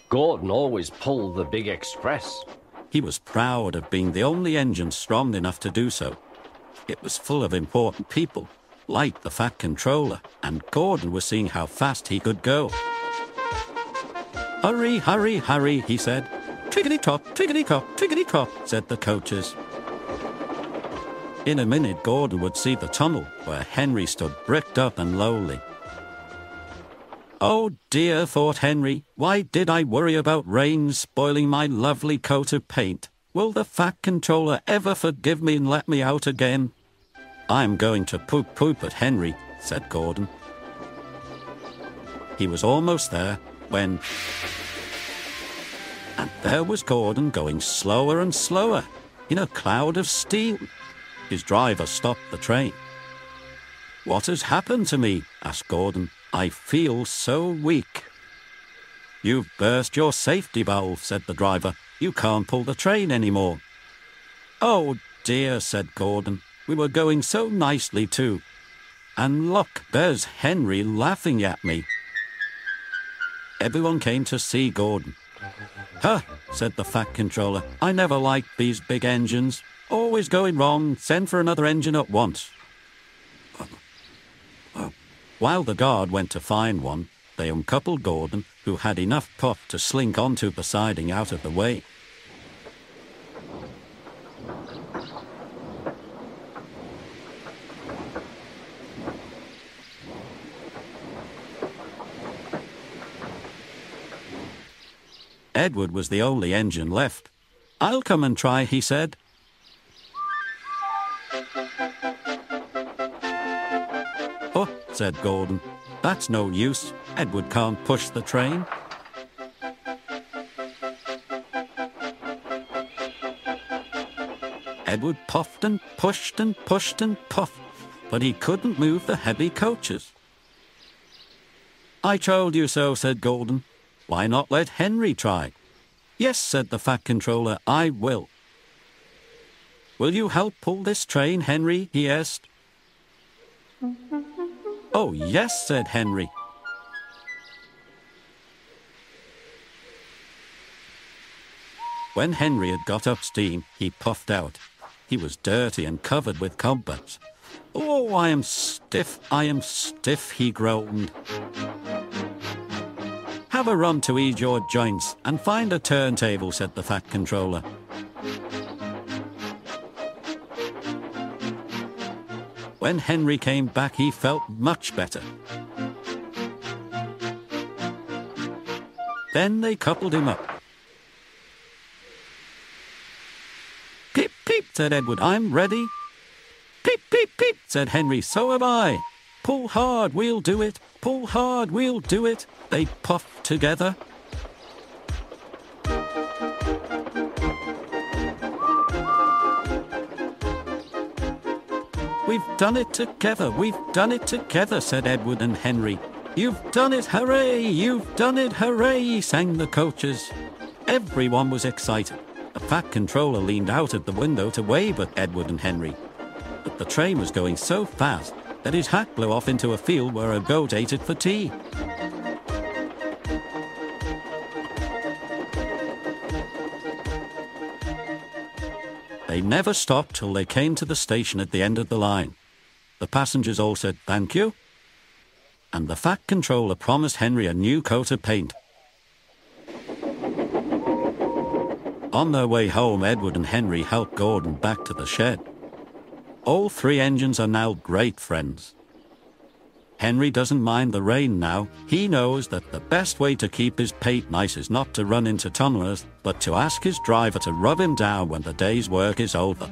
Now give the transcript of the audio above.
Gordon always pulled the big express. He was proud of being the only engine strong enough to do so. It was full of important people, like the Fat Controller, and Gordon was seeing how fast he could go. "Hurry, hurry, hurry," he said. "Trickety-top, trickety-top, trickety-top," said the coaches. In a minute, Gordon would see the tunnel where Henry stood bricked up and lowly. "Oh dear," thought Henry, "why did I worry about rain spoiling my lovely coat of paint? Will the Fat Controller ever forgive me and let me out again?" "I'm going to poop at Henry," said Gordon. He was almost there when... And there was Gordon going slower and slower in a cloud of steam. His driver stopped the train. "What has happened to me?" asked Gordon. "I feel so weak." "You've burst your safety valve," said the driver. "You can't pull the train anymore." "Oh dear," said Gordon. "We were going so nicely too. And look, there's Henry laughing at me." Everyone came to see Gordon. "Huh," said the Fat Controller. "I never liked these big engines. Always going wrong. Send for another engine at once." While the guard went to find one, they uncoupled Gordon, who had enough puff to slink onto the siding out of the way. Edward was the only engine left. "I'll come and try," he said. "Oh," said Gordon, "that's no use. Edward can't push the train." Edward puffed and pushed and pushed and puffed, but he couldn't move the heavy coaches. "I told you so," said Gordon. "Why not let Henry try?" "Yes," said the Fat Controller, "I will." "Will you help pull this train, Henry?" he asked. "Oh, yes," said Henry. When Henry had got up steam, he puffed out. He was dirty and covered with cobwebs. "Oh, I am stiff," he groaned. "Have a run to ease your joints and find a turntable," said the Fat Controller. When Henry came back, he felt much better. Then they coupled him up. "Peep, peep," said Edward, "I'm ready." "Peep, peep, peep," said Henry, "so am I." "Pull hard, we'll do it. Pull hard, we'll do it." They puffed together. "We've done it together, we've done it together," said Edward and Henry. "You've done it, hooray! You've done it, hooray!" sang the coaches. Everyone was excited. The Fat Controller leaned out of the window to wave at Edward and Henry. But the train was going so fast that his hat blew off into a field where a goat ate it for tea. They never stopped till they came to the station at the end of the line. The passengers all said thank you, and the Fat Controller promised Henry a new coat of paint. On their way home, Edward and Henry helped Gordon back to the shed. All three engines are now great friends. Henry doesn't mind the rain now. He knows that the best way to keep his paint nice is not to run into tunnelers, but to ask his driver to rub him down when the day's work is over.